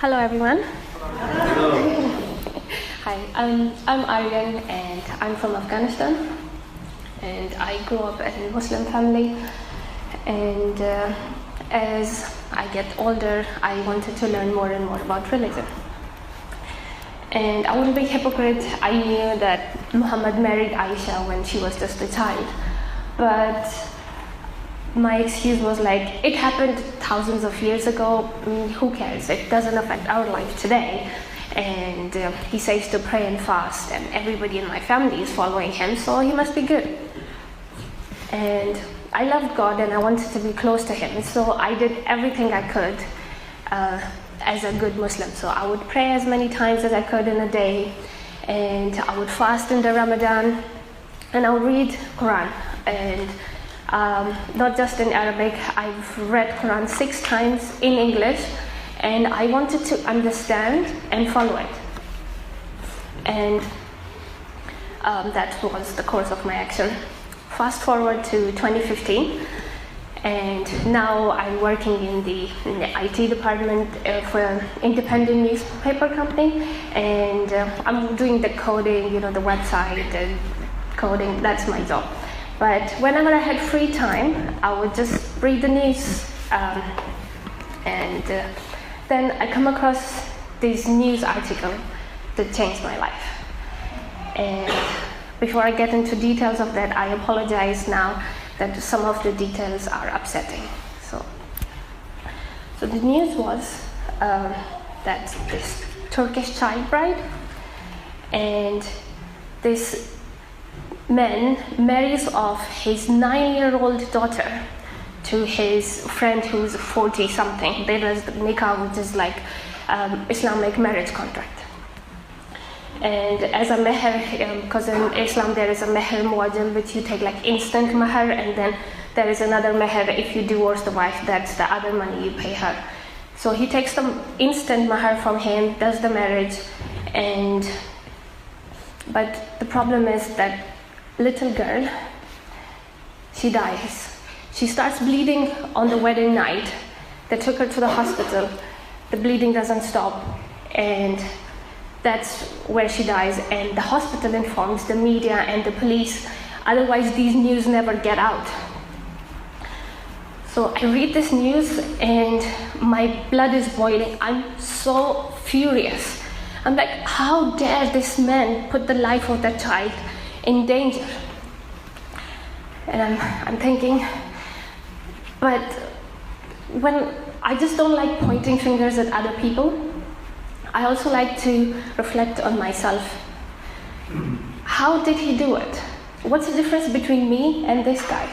Hello, everyone. Hello. Hi, I'm Aryan, and I'm from Afghanistan. And I grew up in a Muslim family. And as I get older, I wanted to learn more and more about religion. And I wouldn't be hypocrite. I knew that Muhammad married Aisha when she was just a child. But my excuse was like, it happened thousands of years ago. Who cares? It doesn't affect our life today. And he says to pray and fast, and everybody in my family is following him, so he must be good. And I loved God, and I wanted to be close to him, so I did everything I could as a good Muslim. So I would pray as many times as I could in a day, and I would fast in the Ramadan, and I would read Quran. And not just in Arabic, I've read Quran 6 times in English, and I wanted to understand and follow it. And that was the course of my action. Fast forward to 2015, and now I'm working in the IT department for an independent newspaper company, and I'm doing the coding, the website and coding, that's my job. But whenever I had free time, I would just read the news, and then I come across this news article that changed my life. And before I get into details of that, I apologize now that some of the details are upsetting. So the news was that this Turkish child bride and this man marries off his 9-year-old daughter to his friend who's 40-something. There is the nikah, which is like Islamic marriage contract. And as a meher, because in Islam there is a meher muajjal, which you take like instant meher, and then there is another meher if you divorce the wife, that's the other money you pay her. So he takes the instant meher from him, does the marriage, but the problem is that little girl, she dies. She starts bleeding on the wedding night. They took her to the hospital. The bleeding doesn't stop, and that's where she dies. And the hospital informs the media and the police, otherwise these news never get out. So I read this news and my blood is boiling. I'm so furious. I'm like, how dare this man put the life of that child in danger? And I'm thinking, but when I just don't like pointing fingers at other people, I also like to reflect on myself. How did he do it? What's the difference between me and this guy?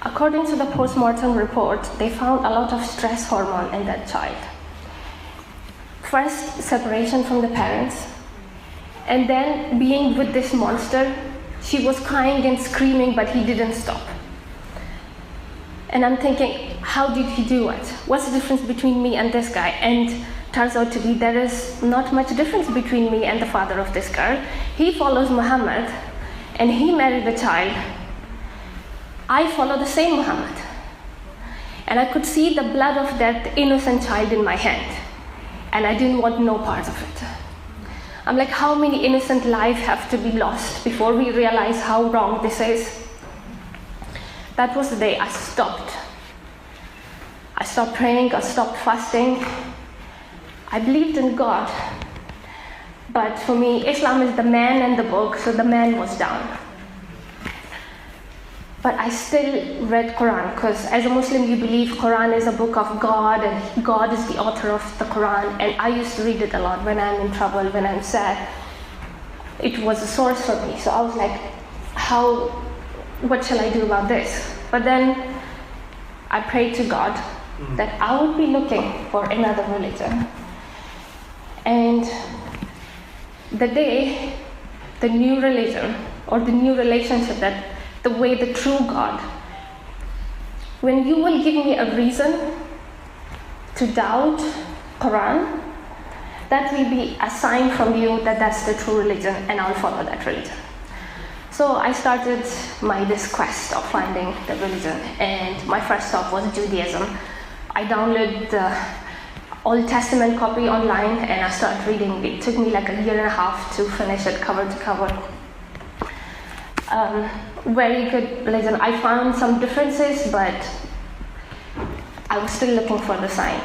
According to the post-mortem report, they found a lot of stress hormone in that child. First, separation from the parents, and then being with this monster. She was crying and screaming, but he didn't stop. And I'm thinking, how did he do it? What's the difference between me and this guy? And turns out to be there is not much difference between me and the father of this girl. He follows Muhammad, and he married a child. I follow the same Muhammad. And I could see the blood of that innocent child in my hand, and I didn't want no part of it. I'm like, how many innocent lives have to be lost before we realize how wrong this is? That was the day I stopped. I stopped praying, I stopped fasting. I believed in God. But for me, Islam is the man and the book, so the man was down. But I still read Quran, because as a Muslim, you believe Quran is a book of God, and God is the author of the Quran. And I used to read it a lot when I'm in trouble, when I'm sad. It was a source for me. So I was like, what shall I do about this? But then I prayed to God that I would be looking for another religion. And the day, the new religion, or the new relationship, that the way, the true God, when you will give me a reason to doubt Quran, that will be a sign from you that that's the true religion, and I'll follow that religion. So I started this quest of finding the religion, and my first stop was Judaism. I downloaded Old Testament copy online, and I started reading. It took me like a year and a half to finish it cover to cover. Very good religion. I found some differences, but I was still looking for the sign.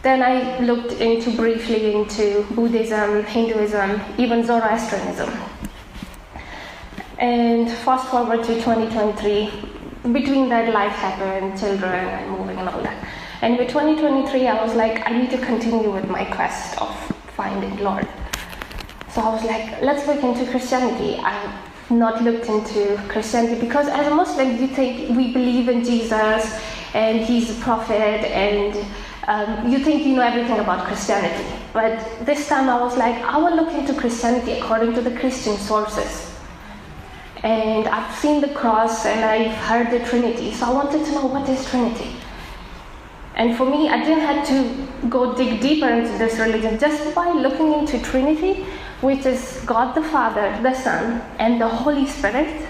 Then I looked briefly into Buddhism, Hinduism, even Zoroastrianism. And fast forward to 2023, between that life happened, children and moving and all that. And with 2023, I was like, I need to continue with my quest of finding Lord. So I was like, let's look into Christianity. I've not looked into Christianity because as a Muslim, you think we believe in Jesus and he's a prophet, and you think you know everything about Christianity. But this time I was like, I will look into Christianity according to the Christian sources. And I've seen the cross and I've heard the Trinity, so I wanted to know what is Trinity. And for me, I didn't have to go dig deeper into this religion. Just by looking into Trinity, which is God the Father, the Son, and the Holy Spirit,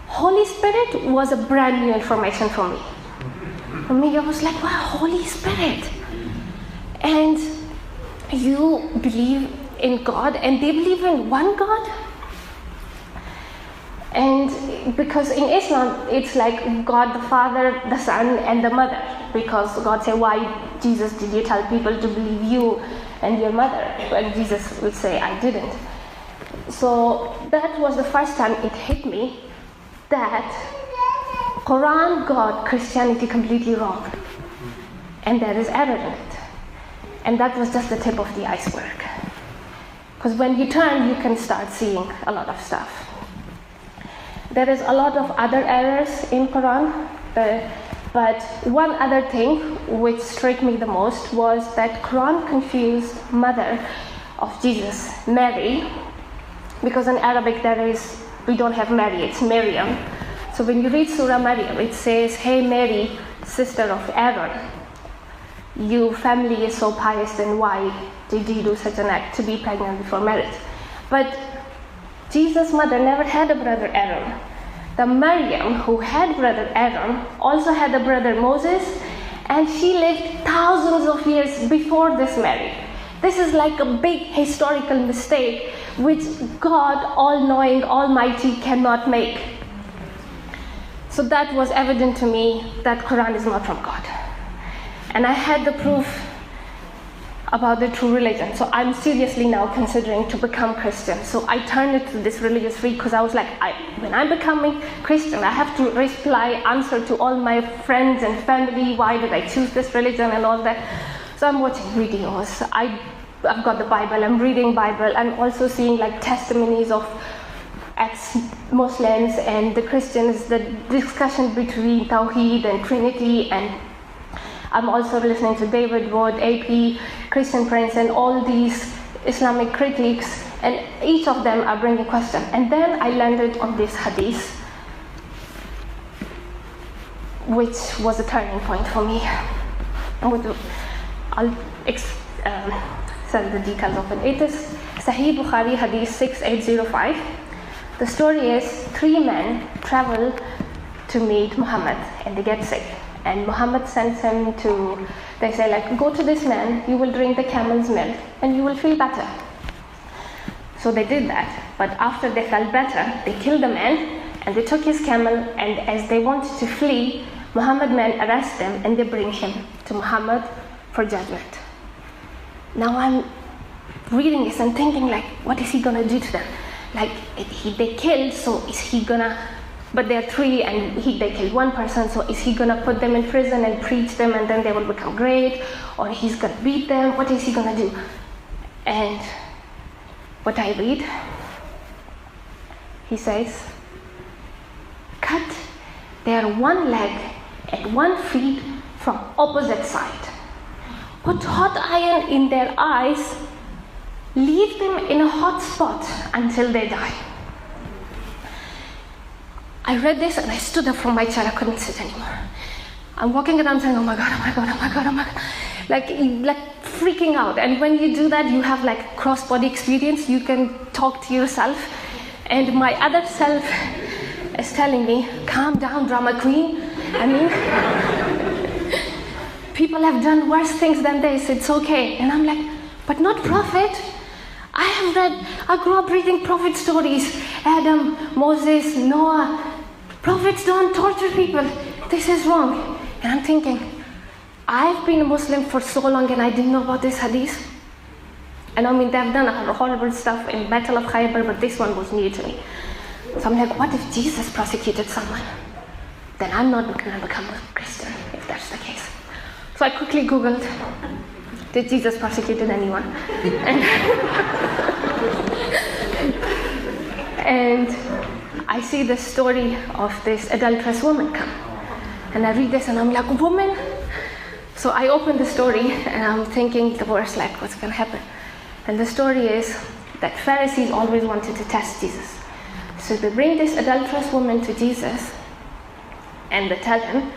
Holy Spirit was a brand new information for me. For me, I was like, wow, Holy Spirit. And you believe in God, and they believe in one God? And because in Islam, it's like God the Father, the Son, and the Mother. Because God said, why, Jesus, did you tell people to believe you and your mother? And Jesus would say, I didn't. So that was the first time it hit me that Quran got Christianity completely wrong. And there is error in it. And that was just the tip of the iceberg. Because when you turn, you can start seeing a lot of stuff. There is a lot of other errors in Quran, but one other thing which struck me the most was that Quran confused mother of Jesus, Mary, because in Arabic we don't have Mary, it's Maryam. So when you read Surah Maryam, it says, hey Mary, sister of Aaron, your family is so pious, then why did you do such an act to be pregnant before marriage? But Jesus' mother never had a brother Aaron. The Maryam, who had brother Aaron, also had a brother Moses, and she lived thousands of years before this Mary. This is like a big historical mistake which God, all-knowing, almighty, cannot make. So that was evident to me that Quran is not from God. And I had the proof about the true religion. So I'm seriously now considering to become Christian. So I turned it to this religious freak because I was like, when I'm becoming Christian, I have to answer to all my friends and family, why did I choose this religion and all that. So I'm watching videos. I've got the Bible, I'm reading Bible. I'm also seeing like testimonies of ex-Muslims and the Christians, the discussion between Tawheed and Trinity, and I'm also listening to David Wood, AP, Christian Prince, and all these Islamic critics, and each of them are bringing question. And then I landed on this hadith, which was a turning point for me. I'll send the details of it. It is Sahih Bukhari Hadith 6805. The story is 3 men travel to meet Muhammad and they get sick. And Muhammad sends him they say like, go to this man, you will drink the camel's milk and you will feel better. So they did that, but after they felt better, they killed the man and they took his camel, and as they wanted to flee, Muhammad men arrest them and they bring him to Muhammad for judgment. Now I'm reading this and thinking like, what is he gonna do to them? Like, they killed, so is he gonna, but they're 3 and they killed 1 person, so is he gonna put them in prison and preach them and then they will become great? Or he's gonna beat them? What is he gonna do? And what I read, he says, cut their 1 leg and 1 feet from opposite side. Put hot iron in their eyes, leave them in a hot spot until they die. I read this and I stood up from my chair. I couldn't sit anymore. I'm walking around saying, oh my God, oh my God, oh my God, oh my God. Like freaking out. And when you do that, you have like cross-body experience. You can talk to yourself. And my other self is telling me, calm down, drama queen. I mean, people people have done worse things than this, it's okay. And I'm like, but not prophet. I grew up reading prophet stories. Adam, Moses, Noah. Prophets don't torture people. This is wrong. And I'm thinking, I've been a Muslim for so long and I didn't know about this hadith. And I mean, they've done horrible stuff in Battle of Khaybar, but this one was new to me. So I'm like, what if Jesus prosecuted someone? Then I'm not going to become a Christian, if that's the case. So I quickly Googled, did Jesus prosecute anyone? And I see the story of this adulterous woman come. And I read this and I'm like, woman? So I open the story and I'm thinking the worst, like what's going to happen? And the story is that Pharisees always wanted to test Jesus. So they bring this adulterous woman to Jesus and they tell him,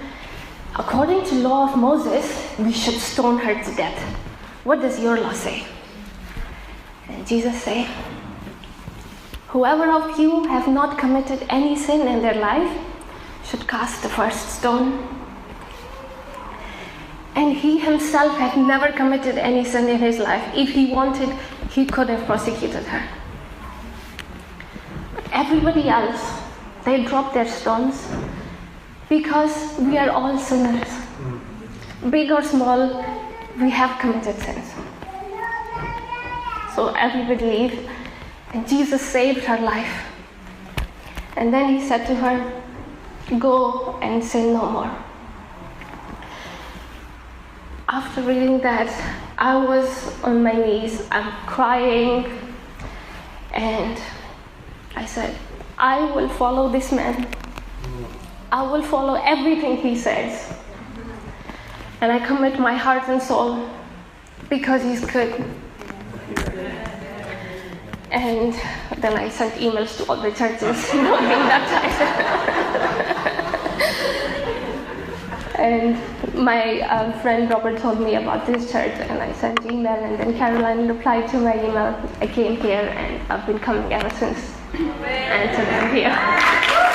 according to law of Moses, we should stone her to death. What does your law say? And Jesus say, whoever of you have not committed any sin in their life should cast the first stone. And he himself had never committed any sin in his life. If he wanted, he could have prosecuted her. But everybody else, they drop their stones because we are all sinners. Big or small, we have committed sins. So everybody leave, and Jesus saved her life. And then he said to her, go and sin no more. After reading that, I was on my knees, I'm crying, and I said, I will follow this man. I will follow everything he says. And I commit my heart and soul because he's good. And then I sent emails to all the churches, being baptized. And my friend Robert told me about this church, and I sent email, and then Caroline replied to my email. I came here, and I've been coming ever since. And today I'm here.